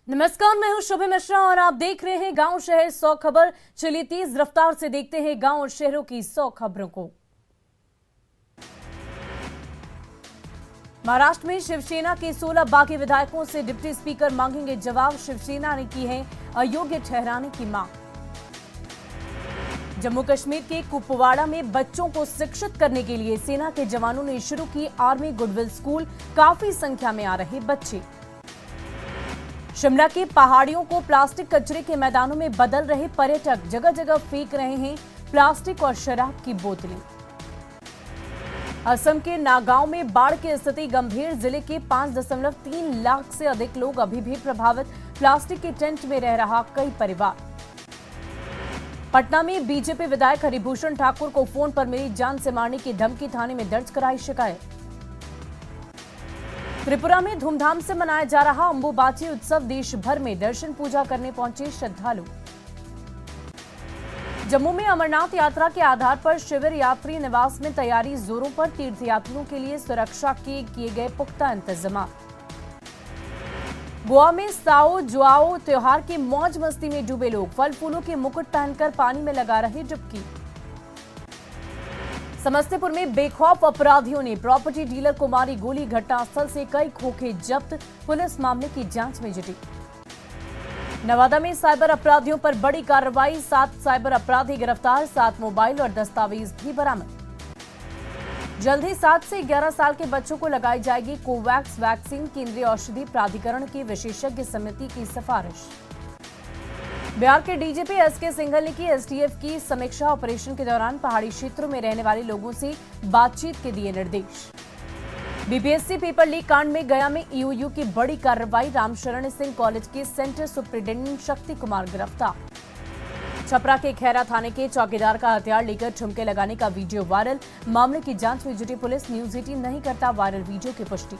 नमस्कार, मैं हूं शुभ मिश्रा और आप देख रहे हैं गांव शहर 100 खबर। चलिए तेज रफ्तार से देखते हैं गांव और शहरों की 100 खबरों को। महाराष्ट्र में शिवसेना के 16 बागी विधायकों से डिप्टी स्पीकर मांगेंगे जवाब। शिवसेना ने की है अयोग्य ठहराने की मांग। जम्मू कश्मीर के कुपवाड़ा में बच्चों को शिक्षित करने के लिए सेना के जवानों ने शुरू की आर्मी गुडविल स्कूल। काफी संख्या में आ रहे बच्चे। शिमला की पहाड़ियों को प्लास्टिक कचरे के मैदानों में बदल रहे पर्यटक। जगह जगह फेंक रहे हैं प्लास्टिक और शराब की बोतलें। असम के नागांव में बाढ़ की स्थिति गंभीर। जिले के 5.3 लाख से अधिक लोग अभी भी प्रभावित। प्लास्टिक के टेंट में रह रहा कई परिवार। पटना में बीजेपी विधायक हरिभूषण ठाकुर को फोन पर मिली जान से मारने की धमकी। थाने में दर्ज कराई शिकायत। त्रिपुरा में धूमधाम से मनाया जा रहा अंबुबाची उत्सव। देश भर में दर्शन पूजा करने पहुंचे श्रद्धालु। जम्मू में अमरनाथ यात्रा के आधार पर शिविर। यात्री निवास में तैयारी जोरों पर। तीर्थयात्रियों के लिए सुरक्षा के किए गए पुख्ता इंतजाम। गोवा में साओ जुआओ त्योहार की मौज मस्ती में डूबे लोग। फल फूलों के मुकुट पहनकर पानी में लगा रहे डुबकी। समस्तीपुर में बेखौफ अपराधियों ने प्रॉपर्टी डीलर को मारी गोली। घटनास्थल से कई खोखे जब्त। पुलिस मामले की जांच में जुटी। नवादा में साइबर अपराधियों पर बड़ी कार्रवाई। 7 साइबर अपराधी गिरफ्तार। 7 मोबाइल और दस्तावेज भी बरामद। जल्द ही 7 से 11 साल के बच्चों को लगाई जाएगी कोवैक्स वैक्सीन। केंद्रीय औषधि प्राधिकरण की विशेषज्ञ समिति की सिफारिश। बिहार के डीजीपी एसके सिंघल ने की एसटीएफ की समीक्षा। ऑपरेशन के दौरान पहाड़ी क्षेत्रों में रहने वाले लोगों से बातचीत के दिए निर्देश। बीपीएससी पेपर लीक कांड में गया में ईओयू की बड़ी कार्रवाई। रामशरण सिंह कॉलेज के सेंटर सुप्रिंटेंडेंट शक्ति कुमार गिरफ्तार। छपरा के खैरा थाने के चौकीदार का हथियार लेकर ठुमके लगाने का वीडियो वायरल। मामले की जांच में जुटी पुलिस। न्यूज 18 नहीं करता वायरल वीडियो की पुष्टि।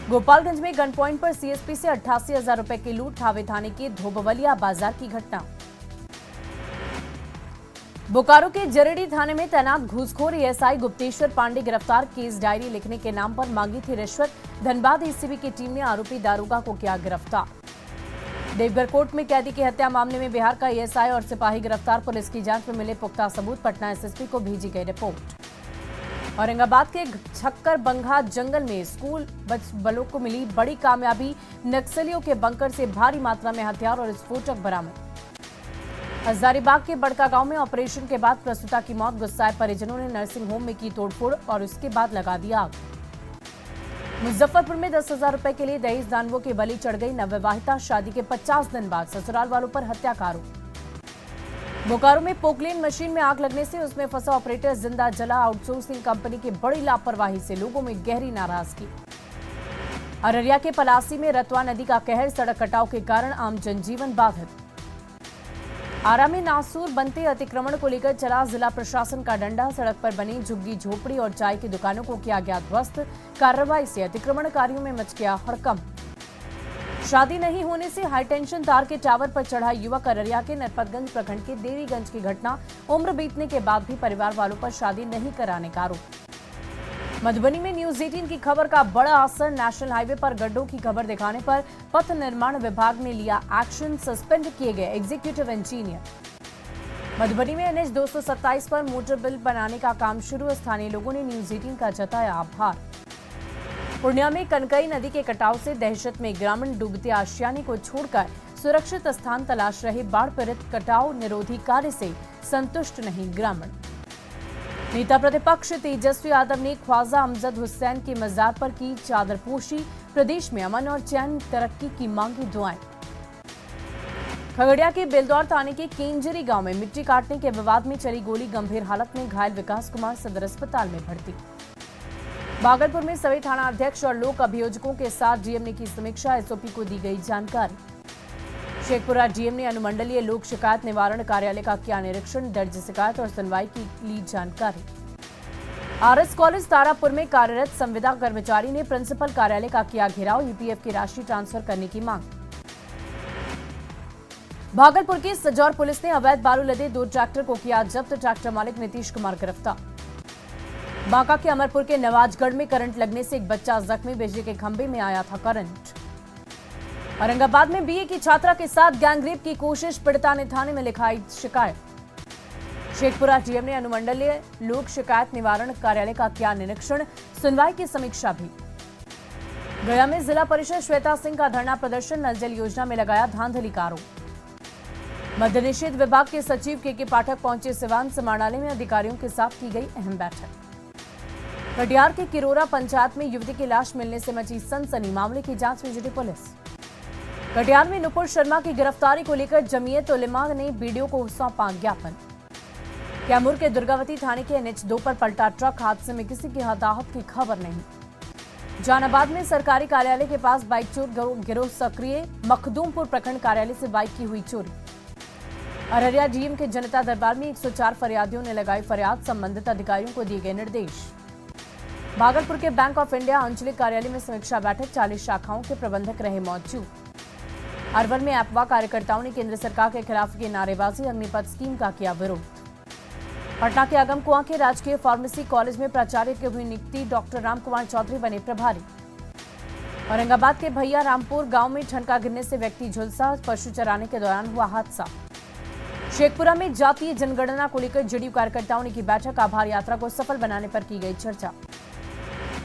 गोपालगंज में गन पॉइंट पर सीएसपी से 88,000 रुपए की लूट। थावे थाने के धोबवलिया बाजार की घटना। बोकारो के जरेडी थाने में तैनात घूसखोर एएसआई गुप्तेश्वर पांडे गिरफ्तार। केस डायरी लिखने के नाम पर मांगी थी रिश्वत। धनबाद एसीबी की टीम ने आरोपी दारोगा को किया गिरफ्तार। देवघर कोर्ट में कैदी की हत्या मामले में बिहार का एएसआई और सिपाही गिरफ्तार। पुलिस की जांच में मिले पुख्ता सबूत। पटना एसएसपी को भेजी गई रिपोर्ट। औरंगाबाद के छक्कर बंघा जंगल में स्कूल बलों को मिली बड़ी कामयाबी। नक्सलियों के बंकर से भारी मात्रा में हथियार और विस्फोटक बरामद। हजारीबाग के बड़का गांव में ऑपरेशन के बाद प्रसूता की मौत। गुस्साए परिजनों ने नर्सिंग होम में की तोड़फोड़ और उसके बाद लगा दिया आग। मुजफ्फरपुर में 10,000 रुपए के लिए दहेज दानवों की बलि चढ़ गई नवविवाहिता। शादी के 50 दिन बाद ससुराल वालों पर हत्या का आरोप। बोकारो में पोकलेन मशीन में आग लगने से उसमें फंसा ऑपरेटर जिंदा जला। आउटसोर्सिंग कंपनी की बड़ी लापरवाही से लोगों में गहरी नाराजगी। अररिया के पलासी में रतवा नदी का कहर। सड़क कटाव के कारण आम जनजीवन बाधित। आरा में नासूर बनते अतिक्रमण को लेकर चला जिला प्रशासन का डंडा। सड़क पर बनी झुग्गी झोपड़ी और चाय की दुकानों को किया गया ध्वस्त। कार्रवाई से अतिक्रमणकारियों में मच गया हड़कंप। शादी नहीं होने से हाईटेंशन तार के टावर पर चढ़ा युवक। अररिया के नरपतगंज प्रखंड के देवीगंज की घटना। उम्र बीतने के बाद भी परिवार वालों पर शादी नहीं कराने का आरोप। मधुबनी में न्यूज 18 की खबर का बड़ा असर। नेशनल हाईवे पर गड्ढों की खबर दिखाने पर पथ निर्माण विभाग ने लिया एक्शन। सस्पेंड किए गए एग्जीक्यूटिव इंजीनियर। मधुबनी में एनएच 227 पर मोटर बिल बनाने का काम शुरू। स्थानीय लोगों ने न्यूज 18 का जताया आभार। पूर्णिया में कनकई नदी के कटाव से दहशत में ग्रामीण। डूबते आशियाने को छोड़कर सुरक्षित स्थान तलाश रहे बाढ़ पीड़ित। कटाव निरोधी कार्य से संतुष्ट नहीं ग्रामीण। नेता प्रतिपक्ष तेजस्वी यादव ने ख्वाजा अमजद हुसैन की मजार पर की चादरपोशी। प्रदेश में अमन और चैन तरक्की की मांगी दुआएं। खगड़िया के बेलदौर थाने के केंजरी गांव में मिट्टी काटने के विवाद में चली गोली। गंभीर हालत में घायल विकास कुमार सदर अस्पताल में भर्ती। भागलपुर में सभी थाना अध्यक्ष और लोक अभियोजकों के साथ डीएम ने की समीक्षा। एसओपी को दी गई जानकारी। शेखपुरा डीएम ने अनुमंडलीय लोक शिकायत निवारण कार्यालय का किया निरीक्षण। दर्ज शिकायत और सुनवाई की ली जानकारी। आरएस कॉलेज तारापुर में कार्यरत संविदा कर्मचारी ने प्रिंसिपल कार्यालय का किया घेराव। ईपीएफ की राशि ट्रांसफर करने की मांग। भागलपुर की सजौर पुलिस ने अवैध बालू लदे 2 ट्रैक्टर को किया जब्त। ट्रैक्टर मालिक नीतीश कुमार गिरफ्तार। बांका के अमरपुर के नवाजगढ़ में करंट लगने से एक बच्चा जख्मी। बिजली के खंभे में आया था करंट। औरंगाबाद में बीए की छात्रा के साथ गैंगरेप की कोशिश, पीड़िता ने थाने में लिखाई शिकायत। शेखपुरा डीएम ने अनुमंडलीय लोक शिकायत निवारण कार्यालय का किया निरीक्षण, सुनवाई की समीक्षा भी। गया में जिला परिषद श्वेता सिंह का धरना प्रदर्शन, नल जल योजना में लगाया धांधली का आरोप। मद्य निषेध विभाग के सचिव के पाठक पहुंचे सिवान, समाहरणालय में अधिकारियों के साथ की गई अहम बैठक। कटिहार के किरोरा पंचायत में युवती की लाश मिलने से मची सनसनी, मामले की जांच में जुटी पुलिस। कटिहार में नुपुर शर्मा की गिरफ्तारी को लेकर जमीयत उलेमा ने बीडीओ को सौंपा ज्ञापन। कैमूर के दुर्गावती थाने के NH2 पर पलटा ट्रक, हादसे में किसी की हताहत की खबर नहीं। जहानाबाद में सरकारी कार्यालय के पास बाइक चोर गिरोह सक्रिय, मखदूमपुर प्रखंड कार्यालय से बाइक की हुई चोरी। अररिया डीएम के जनता दरबार में 104 फरियादियों ने लगाई फरियाद, संबंधित अधिकारियों को दिए गए निर्देश। भागलपुर के बैंक ऑफ इंडिया आंचलिक कार्यालय में समीक्षा बैठक, 40 शाखाओं के प्रबंधक रहे मौजूद। अरवल में अफवाह कार्यकर्ताओं ने केंद्र सरकार के खिलाफ की नारेबाजी, अग्निपथ स्कीम का किया विरोध। पटना के अगमकुआं के राजकीय फार्मेसी कॉलेज में प्राचार्य की हुई नियुक्ति, डॉक्टर रामकुमार चौधरी बने प्रभारी। औरंगाबाद के भैया रामपुर गांव में ठनका गिरने से व्यक्ति झुलसा, पशु चराने के दौरान हुआ हादसा। शेखपुरा में जातीय जनगणना को लेकर जेडीयू कार्यकर्ताओं ने की बैठक, आभार यात्रा को सफल बनाने पर की गई चर्चा।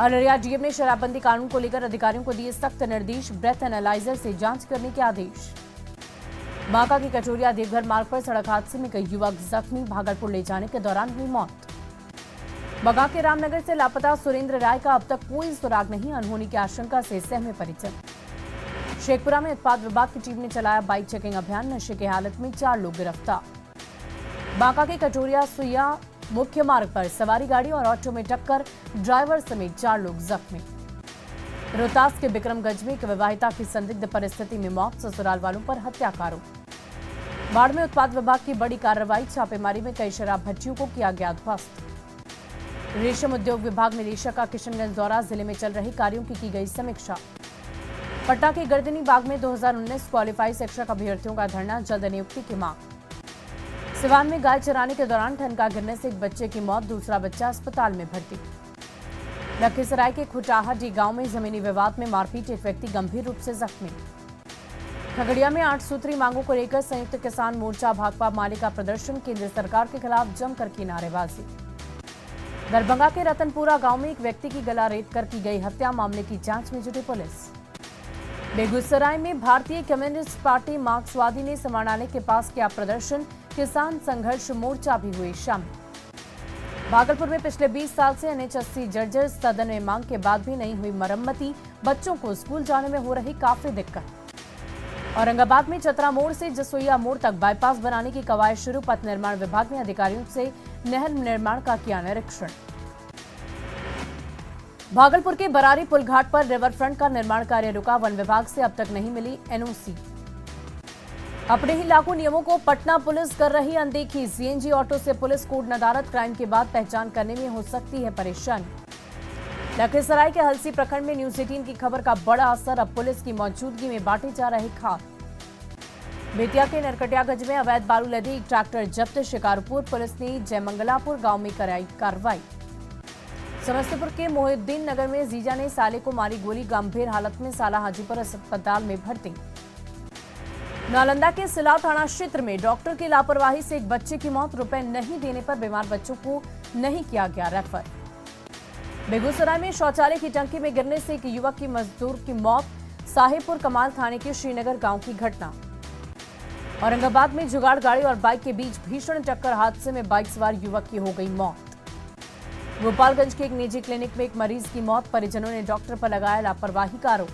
अररिया डीएम ने शराबबंदी कानून को लेकर अधिकारियों को दिए सख्त निर्देश, ब्रेथ एनालाइजर से जांच करने के आदेश। बांका की कचोरिया देवघर मार्ग पर सड़क हादसे में कई युवक जख्मी, भागलपुर ले जाने के दौरान हुई मौत। बगा के रामनगर से लापता सुरेंद्र राय का अब तक कोई सुराग नहीं, अनहोनी की आशंका से सहमे परिजन। शेखपुरा में उत्पाद विभाग की टीम ने चलाया बाइक चेकिंग अभियान, नशे की हालत में 4 लोग गिरफ्तार। बांका के कचोरिया सुइया मुख्य मार्ग पर सवारी गाड़ी और ऑटो में टक्कर, ड्राइवर समेत 4 लोग जख्मी। रोहतास के बिक्रमगंज में एक विवाहिता की संदिग्ध परिस्थिति में मौत, ससुराल वालों पर हत्या का आरोप। बाढ़ में उत्पाद विभाग की बड़ी कार्रवाई, छापेमारी में कई शराब भट्टियों को किया गया ध्वस्त। रेशम उद्योग विभाग निदेशक का किशनगंज दौरा, जिले में चल रहे कार्यों की गई समीक्षा। पटना के गर्दनी बाग में 2019 क्वालिफाई शिक्षक अभ्यर्थियों का धरना, जल्द नियुक्ति की मांग। सिवान में गाय चराने के दौरान ठनका गिरने से एक बच्चे की मौत, दूसरा बच्चा अस्पताल में भर्ती। लखीसराय के खुटाहाटी गांव में जमीनी विवाद में मारपीट, एक व्यक्ति गंभीर रूप से जख्मी। खगड़िया में 8 सूत्री मांगों को लेकर संयुक्त किसान मोर्चा भाकपा माले का प्रदर्शन, केंद्र सरकार के खिलाफ जमकर की नारेबाजी। दरभंगा के रतनपुरा गांव में एक व्यक्ति की गला रेत कर की गई हत्या, मामले की जांच में जुटी पुलिस। बेगूसराय में भारतीय कम्युनिस्ट पार्टी मार्क्सवादी ने समाहरणालय के पास किया प्रदर्शन, किसान संघर्ष मोर्चा भी हुई शामिल। भागलपुर में पिछले 20 साल से NH80 जर्जर, सदन में मांग के बाद भी नहीं हुई मरम्मती, बच्चों को स्कूल जाने में हो रही काफी दिक्कत। औरंगाबाद में चतरा मोड़ से जसोइया मोड़ तक बाईपास बनाने की कवायद शुरू, पथ निर्माण विभाग ने अधिकारियों से नहर निर्माण का किया निरीक्षण। भागलपुर के बरारी पुल घाट पर रिवर फ्रंट का निर्माण कार्य रुका, वन विभाग से अब तक नहीं मिली NOC। अपने ही लागू नियमों को पटना पुलिस कर रही अनदेखी, सीएनजी ऑटो से पुलिस कोड नदारत, क्राइम के बाद पहचान करने में हो सकती है परेशानी। लखीसराय के हलसी प्रखंड में न्यूज 18 की खबर का बड़ा असर, अब पुलिस की मौजूदगी में बांटे जा रहे खाद। बेतिया के नरकटियागंज में अवैध बालू लदे एक ट्रैक्टर जब्त, शिकारपुर पुलिस ने जयमंगलापुर गांव में कराई कार्रवाई। समस्तीपुर के मोहिउद्दीन नगर में जीजा ने साले को मारी गोली, गंभीर हालत में साला हाजीपुर अस्पताल में भर्ती। नालंदा के सिलाव थाना क्षेत्र में डॉक्टर की लापरवाही से एक बच्चे की मौत, रुपए नहीं देने पर बीमार बच्चों को नहीं किया गया रेफर। बेगूसराय में शौचालय की टंकी में गिरने से एक युवक की मजदूर की मौत, साहेबपुर कमाल थाने के श्रीनगर गांव की घटना। औरंगाबाद में जुगाड़ गाड़ी और बाइक के बीच भीषण टक्कर, हादसे में बाइक सवार युवक की हो गई मौत। गोपालगंज के एक निजी क्लिनिक में एक मरीज की मौत, परिजनों ने डॉक्टर पर लगाया लापरवाही का आरोप।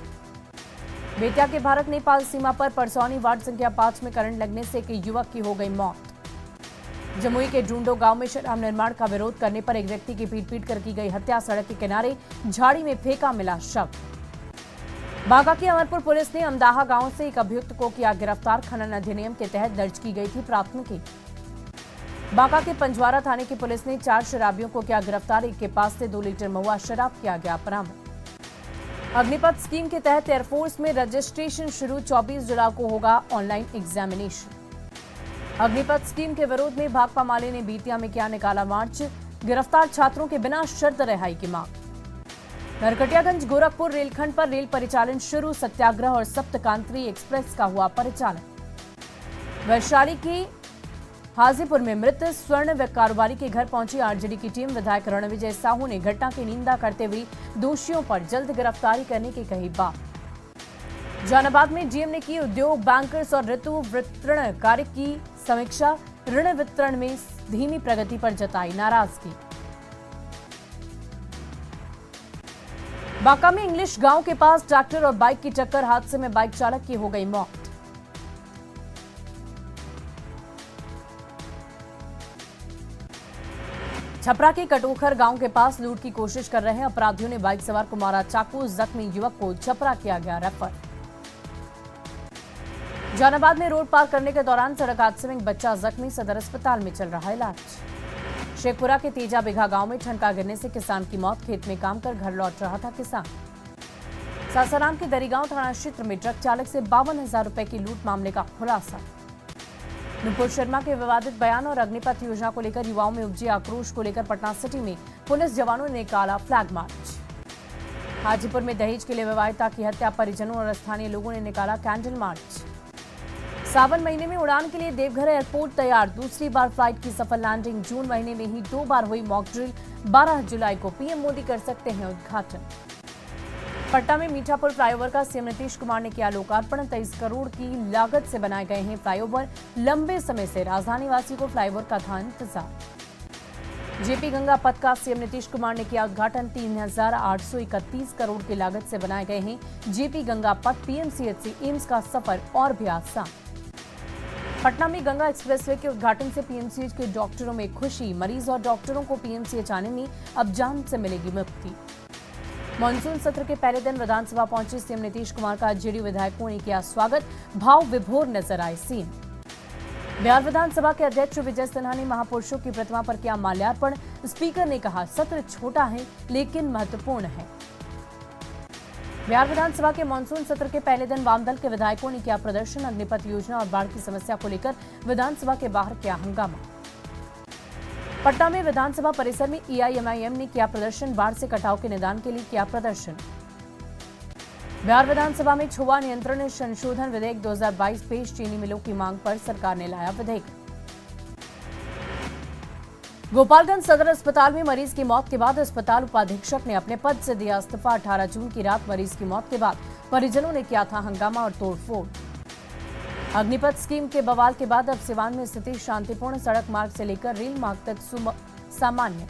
बेतिया के भारत नेपाल सीमा पर परसौनी वार्ड संख्या 5 में करंट लगने से एक युवक की हो गई मौत। जमुई के ढूंढो गांव में शराब निर्माण का विरोध करने पर एक व्यक्ति की पीट कर की गई हत्या, सड़क के किनारे झाड़ी में फेंका मिला शव। बांका की अमरपुर पुलिस ने अमदाहा गांव से एक अभियुक्त को किया गिरफ्तार, खनन अधिनियम के तहत दर्ज की गई थी प्राथमिकी। बांका के पंजवारा थाने की पुलिस ने 4 शराबियों को किया गिरफ्तार, एक के पास से 2 लीटर महुआ शराब किया गया बरामद। अग्निपथ स्कीम के तहत एयरफोर्स में रजिस्ट्रेशन शुरू, 24 जुलाई को होगा ऑनलाइन एग्जामिनेशन। अग्निपथ स्कीम के विरोध में भाकपा माले ने बेतिया में किया निकाला मार्च, गिरफ्तार छात्रों के बिना शर्त रिहाई की मांग। नरकटियागंज गोरखपुर रेलखंड पर रेल परिचालन शुरू, सत्याग्रह और सप्तकांत्री एक्सप्रेस का हुआ परिचालन। वैशाली की हाजीपुर में मृत स्वर्ण कारोबारी के घर पहुंची आरजेडी की टीम। विधायक रणविजय साहू ने घटना की निंदा करते हुए दोषियों पर जल्द गिरफ्तारी करने की कही बात। जहानाबाद में डीएम ने की उद्योग, बैंकर्स और ऋतु वितरण कार्य की समीक्षा। ऋण वितरण में धीमी प्रगति पर जताई नाराजगी। बांका में इंग्लिश गांव के पास ट्रैक्टर और बाइक की टक्कर, हादसे में बाइक चालक की हो गई मौत। छपरा के कटोखर गांव के पास लूट की कोशिश कर रहे अपराधियों ने बाइक सवार को मारा चाकू, जख्मी युवक को छपरा किया गया रेफर। जहानाबाद में रोड पार करने के दौरान सड़क हादसे में एक बच्चा जख्मी, सदर अस्पताल में चल रहा इलाज। शेखपुरा के तेजा बिघा गांव में ठनका गिरने से किसान की मौत, खेत में काम कर घर लौट रहा था किसान। सासाराम के दरीगांव थाना क्षेत्र में ट्रक चालक से 52,000 रुपए की लूट मामले का खुलासा। नुपुर शर्मा के विवादित बयान और अग्निपथ योजना को लेकर युवाओं में उपजे आक्रोश को लेकर पटना सिटी में पुलिस जवानों ने निकाला फ्लैग मार्च। हाजीपुर में दहेज के लिए विवाहिता की हत्या, परिजनों और स्थानीय लोगों ने निकाला कैंडल मार्च। सावन महीने में उड़ान के लिए देवघर एयरपोर्ट तैयार, दूसरी बार फ्लाइट की सफल लैंडिंग। जून महीने में ही 2 बार हुई मॉक ड्रिल, 12 जुलाई को पीएम मोदी कर सकते हैं उद्घाटन। पटना में मीठापुर फ्लाईओवर का सीएम नीतीश कुमार ने किया लोकार्पण। 23 करोड़ की लागत से बनाए गए हैं फ्लाईओवर, लंबे समय से राजधानी वासियों को फ्लाईओवर का था इंतजार। जेपी गंगा पथ का सीएम नीतीश कुमार ने किया उद्घाटन। 3,831 करोड़ की लागत से बनाए गए हैं जेपी गंगा पथ, पीएमसीएच से एम्स का सफर और भी आसान। पटना में गंगा एक्सप्रेसवे के उद्घाटन से पीएमसीएच के डॉक्टरों में खुशी, मरीज और डॉक्टरों को पीएमसीएच आने में अब जान से मिलेगी मुक्ति। मानसून सत्र के पहले दिन विधानसभा पहुंचे सीएम नीतीश कुमार का जेडीयू विधायकों ने किया स्वागत, भाव विभोर नजर आए सीएम। बिहार विधानसभा के अध्यक्ष विजय सिन्हा ने महापुरुषों की प्रतिमा पर किया माल्यार्पण। स्पीकर ने कहा, सत्र छोटा है लेकिन महत्वपूर्ण है। बिहार विधानसभा के मानसून सत्र के पहले दिन वामदल के विधायकों ने किया प्रदर्शन। अग्निपथ योजना और बाढ़ की समस्या को लेकर विधानसभा के बाहर किया हंगामा। पटना में विधानसभा परिसर में एआईएमआईएम ने किया प्रदर्शन, बाढ़ से कटाव के निदान के लिए किया प्रदर्शन। बिहार विधानसभा में छुआ नियंत्रण संशोधन विधेयक 2022 पेश, चीनी मिलों की मांग पर सरकार ने लाया विधेयक। गोपालगंज सदर अस्पताल में मरीज की मौत के बाद अस्पताल उपाधीक्षक ने अपने पद से दिया इस्तीफा। 18 जून की रात मरीज की मौत के बाद परिजनों ने किया था हंगामा और तोड़फोड़। अग्निपथ स्कीम के बवाल के बाद अब सिवान में स्थिति शांतिपूर्ण, सड़क मार्ग से लेकर रेल मार्ग तक सामान्य।